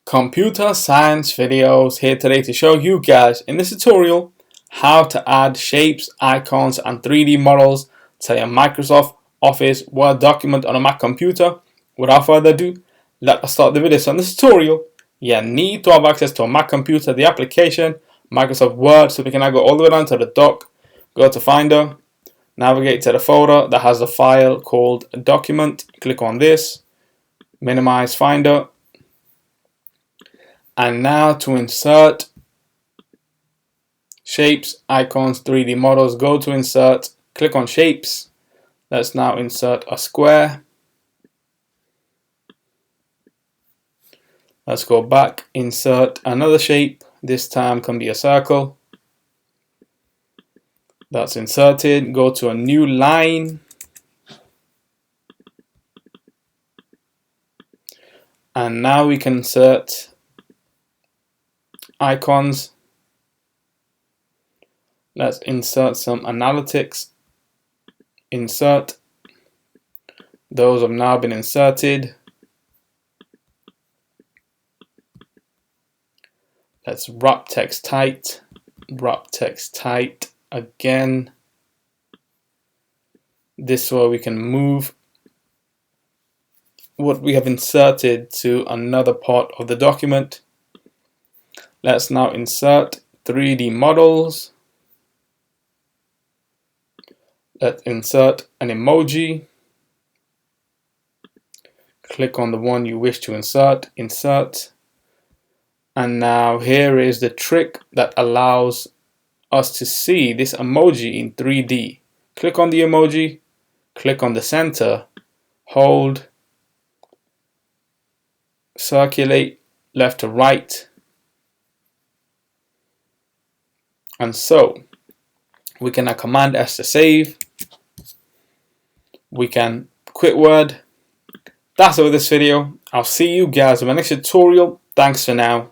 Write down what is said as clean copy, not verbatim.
Computer science videos here today to show you guys in this tutorial how to add shapes, icons and 3D models to your Microsoft Office Word document on a Mac computer. Without further ado, let us start the video. So in this tutorial, you need to have access to a Mac computer, the application, Microsoft Word, so we can now go all the way down to the dock, go to Finder, navigate to the folder that has the file called document, click on this, minimize Finder. And now to insert shapes, icons, 3D models, go to insert, click on shapes. Let's now insert a square. Let's go back, insert another shape. This time can be a circle. That's inserted. Go to a new line. And now we can insert icons. Let's insert some analytics. Insert. Those have now been inserted. Let's wrap text tight. Wrap text tight again. This way we can move what we have inserted to another part of the document. Let's now insert 3D models. Let's insert an emoji. Click on the one you wish to insert, insert. And now here is the trick that allows us to see this emoji in 3D. Click on the emoji, click on the center, hold, circulate left to right. And so we can now Command S to save. We can quit Word. That's all for this video. I'll see you guys in my next tutorial. Thanks for now.